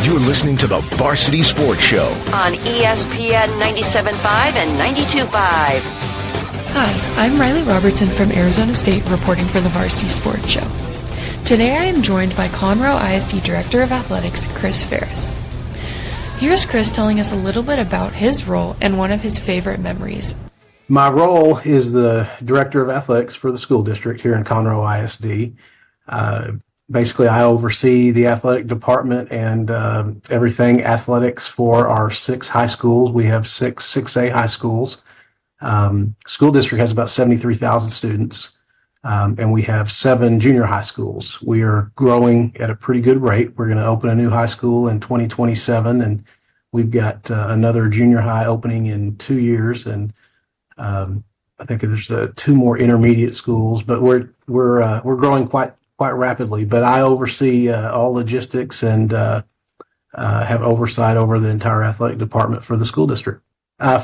You're listening to the Varsity Sports Show on ESPN 97.5 and 92.5. Hi, I'm Reilly Robertson from Arizona State reporting for the Varsity Sports Show. Today I am joined by Conroe ISD Director of Athletics, Chris Feris. Here's Chris telling us a little bit about his role and one of his favorite memories. My role is the Director of Athletics for the school district here in Conroe ISD. Basically, I oversee the athletic department and everything athletics for our 6 high schools. We have 6A high schools. School district has about 73,000 students, and we have 7 junior high schools. We are growing at a pretty good rate. We're going to open a new high school in 2027, and we've got another junior high opening in 2 years, and I think there's 2 more intermediate schools. But we're growing quite rapidly. But I oversee all logistics and have oversight over the entire athletic department for the school district.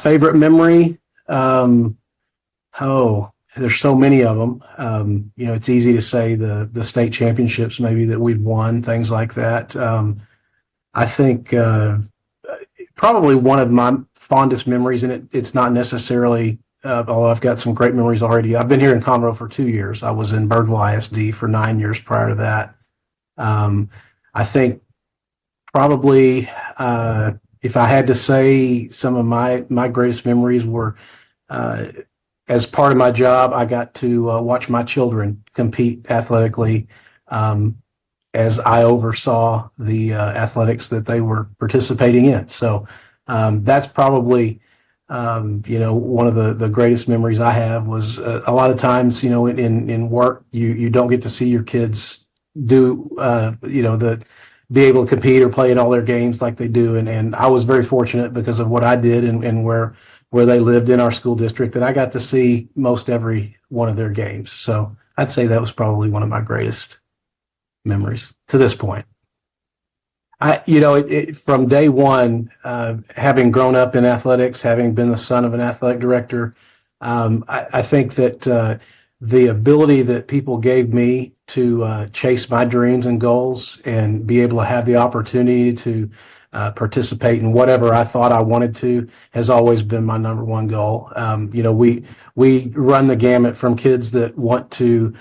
Favorite memory. There's so many of them. It's easy to say the state championships maybe that we've won, things like that. I think probably one of my fondest memories, and it's not necessarily, although I've got some great memories already. I've been here in Conroe for 2 years. I was in Birdville ISD for 9 years prior to that. I think probably if I had to say some of my greatest memories were, as part of my job, I got to watch my children compete athletically as I oversaw the athletics that they were participating in. So that's probably, one of the greatest memories I have was a lot of times, in work, you don't get to see your kids do, be able to compete or play in all their games like they do. And I was very fortunate because of what I did and where they lived in our school district that I got to see most every one of their games. So I'd say that was probably one of my greatest memories to this point. From day one, having grown up in athletics, having been the son of an athletic director, I think that the ability that people gave me to chase my dreams and goals and be able to have the opportunity to participate in whatever I thought I wanted to has always been my number one goal. We run the gamut from kids that want to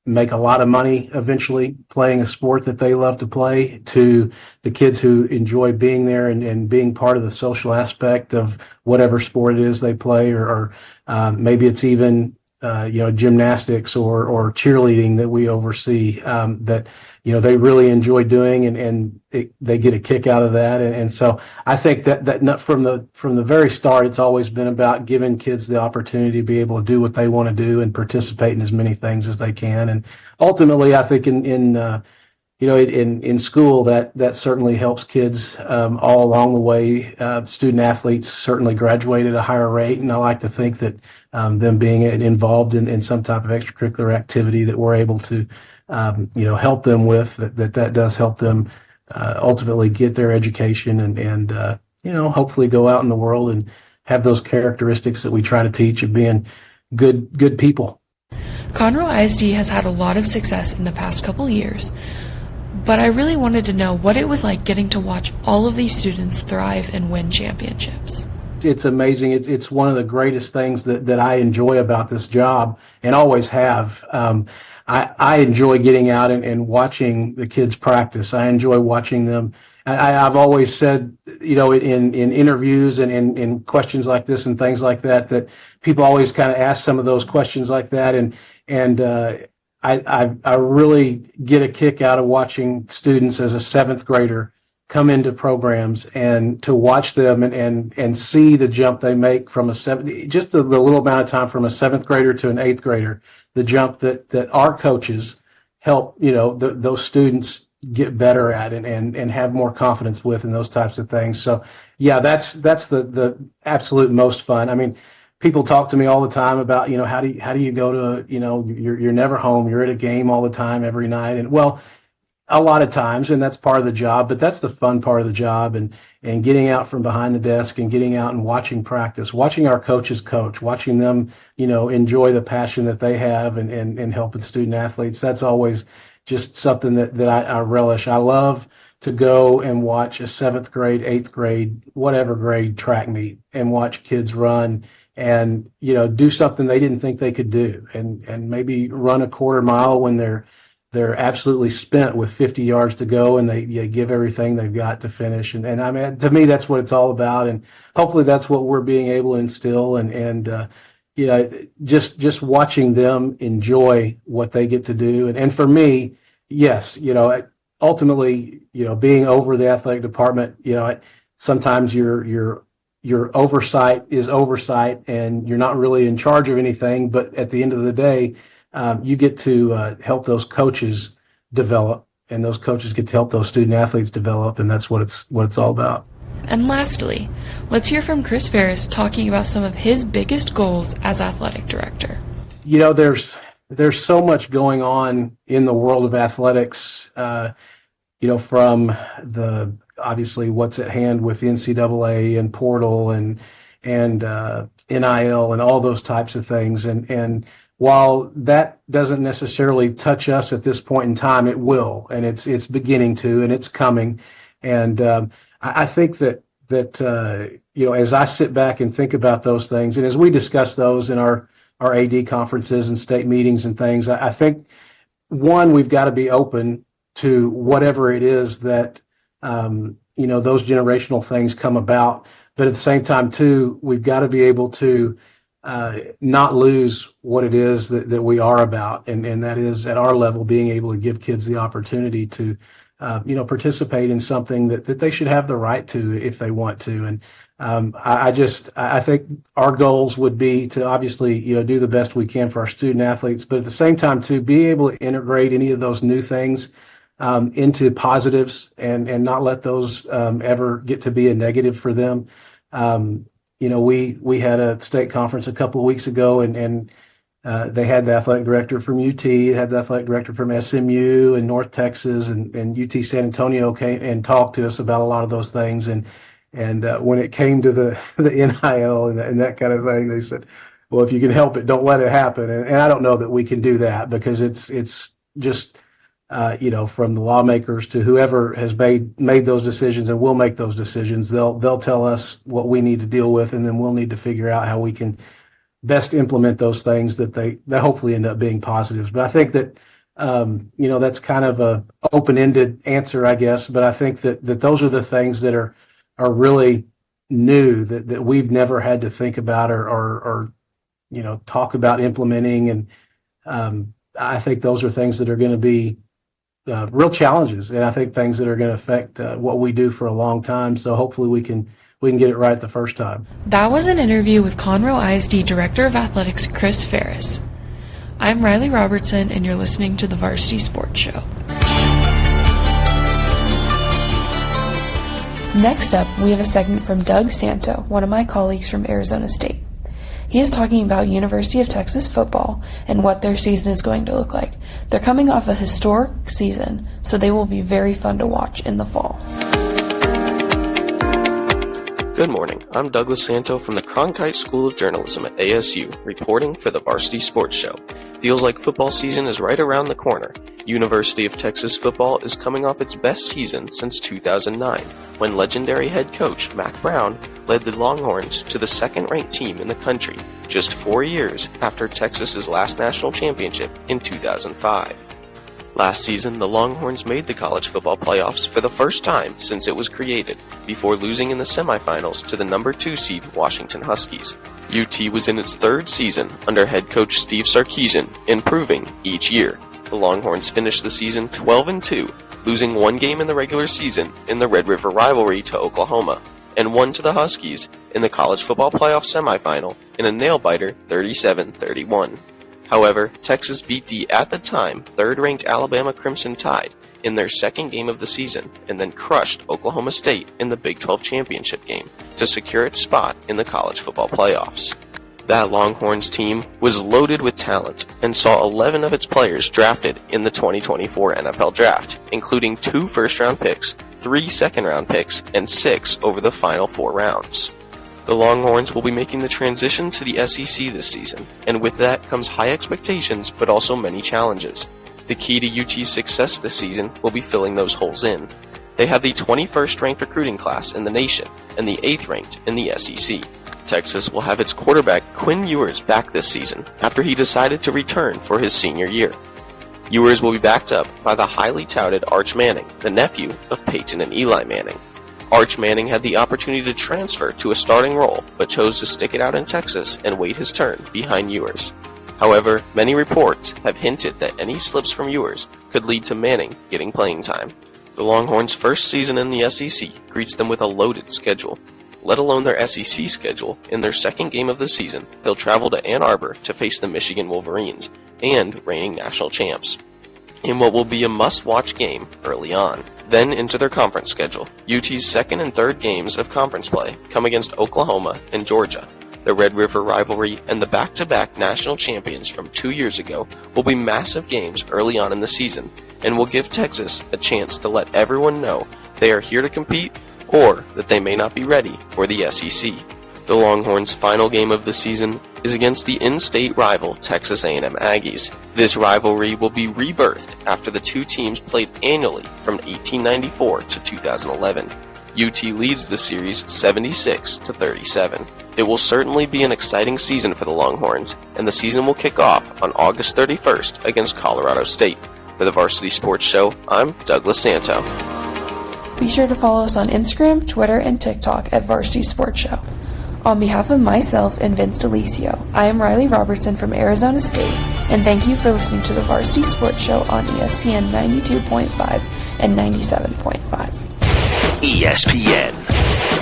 make a lot of money eventually playing a sport that they love to play, to the kids who enjoy being there and being part of the social aspect of whatever sport it is they play, or maybe it's even gymnastics or cheerleading that we oversee, that they really enjoy doing and they get a kick out of that. And so I think that from the very start, it's always been about giving kids the opportunity to be able to do what they want to do and participate in as many things as they can. And ultimately, I think in school that certainly helps kids all along the way. Student athletes certainly graduate at a higher rate, and I like to think that them being involved in some type of extracurricular activity that we're able to help them with, that does help them ultimately get their education and hopefully go out in the world and have those characteristics that we try to teach of being good people. Conroe ISD has had a lot of success in the past couple years, but I really wanted to know what it was like getting to watch all of these students thrive and win championships. It's amazing. It's one of the greatest things that I enjoy about this job and always have. I enjoy getting out and watching the kids practice. I enjoy watching them I've always said, in interviews and in questions like this and things like that people always kind of ask some of those questions like that. And I really get a kick out of watching students as a seventh grader come into programs and to watch them and see the jump they make from just the little amount of time from a seventh grader to an eighth grader, the jump that our coaches help, those students get better at and have more confidence with and those types of things. So yeah, that's the absolute most fun. I mean, people talk to me all the time about, how do you go to, you're never home, you're at a game all the time every night. And well, a lot of times, and that's part of the job, but that's the fun part of the job, and getting out from behind the desk and getting out and watching practice, watching our coaches coach, watching them, enjoy the passion that they have and helping student athletes. That's always just something that I relish. I love to go and watch a seventh grade, eighth grade, whatever grade track meet and watch kids run and, do something they didn't think they could do and maybe run a quarter mile when they're absolutely spent with 50 yards to go, and they give everything they've got to finish. And I mean, to me, that's what it's all about. And hopefully that's what we're being able to instill. And just watching them enjoy what they get to do. And for me, yes, ultimately, being over the athletic department, sometimes your oversight is oversight and you're not really in charge of anything. But at the end of the day, you get to help those coaches develop, and those coaches get to help those student athletes develop, and that's what it's all about. And lastly, let's hear from Chris Feris talking about some of his biggest goals as athletic director. There's so much going on in the world of athletics, from obviously what's at hand with the NCAA and portal and NIL and all those types of things, and while that doesn't necessarily touch us at this point in time, it will, and it's beginning to, and it's coming. And I think that as I sit back and think about those things, and as we discuss those in our AD conferences and state meetings and things, I think, one, we've got to be open to whatever it is that those generational things come about. But at the same time, too, we've got to be able to not lose what it is that we are about, and that is at our level being able to give kids the opportunity to participate in something that they should have the right to if they want to. And I think our goals would be to obviously do the best we can for our student athletes, but at the same time to be able to integrate any of those new things into positives and not let those ever get to be a negative for them. We had a state conference a couple of weeks ago, and they had the athletic director from UT, had the athletic director from SMU and North Texas, and UT San Antonio came and talked to us about a lot of those things. And when it came to the NIL and that kind of thing, they said, well, if you can help it, don't let it happen. And I don't know that we can do that, because it's just from the lawmakers to whoever has made those decisions and will make those decisions, they'll tell us what we need to deal with, and then we'll need to figure out how we can best implement those things that they hopefully end up being positives. But I think that that's kind of a open-ended answer, I guess. But I think that those are the things that are really new that we've never had to think about or talk about implementing. And I think those are things that are going to be real challenges, and I think things that are going to affect what we do for a long time. So hopefully we can get it right the first time. That was an interview with Conroe ISD Director of Athletics Chris Feris. I'm Reilly Robertson, and you're listening to the Varsity Sports Show. Next up, we have a segment from Doug Santo, one of my colleagues from Arizona State. He is talking about University of Texas football and what their season is going to look like. They're coming off a historic season, so they will be very fun to watch in the fall. Good morning. I'm Douglas Santo from the Cronkite School of Journalism at ASU, reporting for the Varsity Sports Show. Feels like football season is right around the corner. University of Texas football is coming off its best season since 2009, when legendary head coach Mack Brown led the Longhorns to the second-ranked team in the country, just 4 years after Texas's last national championship in 2005. Last season, the Longhorns made the college football playoffs for the first time since it was created, before losing in the semifinals to the number 2 seed Washington Huskies. UT was in its third season under head coach Steve Sarkisian, improving each year. The Longhorns finished the season 12-2, losing one game in the regular season in the Red River rivalry to Oklahoma, and one to the Huskies in the college football playoff semifinal in a nail-biter 37-31. However, Texas beat the, at the time, third-ranked Alabama Crimson Tide in their second game of the season and then crushed Oklahoma State in the Big 12 championship game to secure its spot in the college football playoffs. That Longhorns team was loaded with talent and saw 11 of its players drafted in the 2024 NFL Draft, including 2 first-round picks, 3 second-round picks, and 6 over the final 4 rounds. The Longhorns will be making the transition to the SEC this season, and with that comes high expectations but also many challenges. The key to UT's success this season will be filling those holes in. They have the 21st ranked recruiting class in the nation and the 8th ranked in the SEC. Texas will have its quarterback Quinn Ewers back this season after he decided to return for his senior year. Ewers will be backed up by the highly touted Arch Manning, the nephew of Peyton and Eli Manning. Arch Manning had the opportunity to transfer to a starting role, but chose to stick it out in Texas and wait his turn behind Ewers. However, many reports have hinted that any slips from Ewers could lead to Manning getting playing time. The Longhorns' first season in the SEC greets them with a loaded schedule. Let alone their SEC schedule, in their second game of the season, they'll travel to Ann Arbor to face the Michigan Wolverines and reigning national champs, in what will be a must-watch game early on. Then into their conference schedule. UT's second and third games of conference play come against Oklahoma and Georgia. The Red River rivalry and the back-to-back national champions from 2 years ago will be massive games early on in the season and will give Texas a chance to let everyone know they are here to compete or that they may not be ready for the SEC. The Longhorns' final game of the season is against the in-state rival Texas A&M Aggies. This rivalry will be rebirthed after the two teams played annually from 1894 to 2011. UT leads the series 76-37. It will certainly be an exciting season for the Longhorns, and the season will kick off on August 31st against Colorado State. For the Varsity Sports Show, I'm Douglas Santo. Be sure to follow us on Instagram, Twitter, and TikTok at Varsity Sports Show. On behalf of myself and Vince DeLisio, I am Reilly Robertson from Arizona State, and thank you for listening to the Varsity Sports Show on ESPN 92.5 and 97.5. ESPN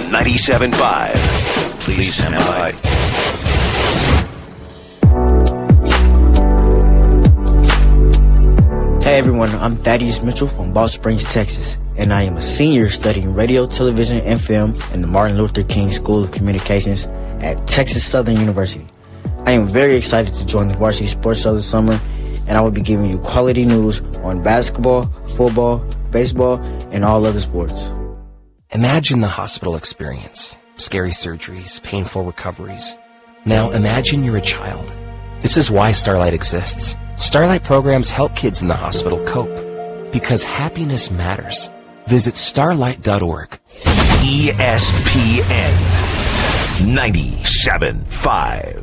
97.5. Please stand by. Hey everyone, I'm Thaddaeus Mitchell from Ball Springs, Texas, and I am a senior studying radio, television, and film in the Martin Luther King School of Communications at Texas Southern University. I am very excited to join the Varsity Sports Show this summer, and I will be giving you quality news on basketball, football, baseball, and all other sports. Imagine the hospital experience. Scary surgeries, painful recoveries. Now imagine you're a child. This is why Starlight exists. Starlight programs help kids in the hospital cope. Because happiness matters. Visit starlight.org. ESPN 97.5.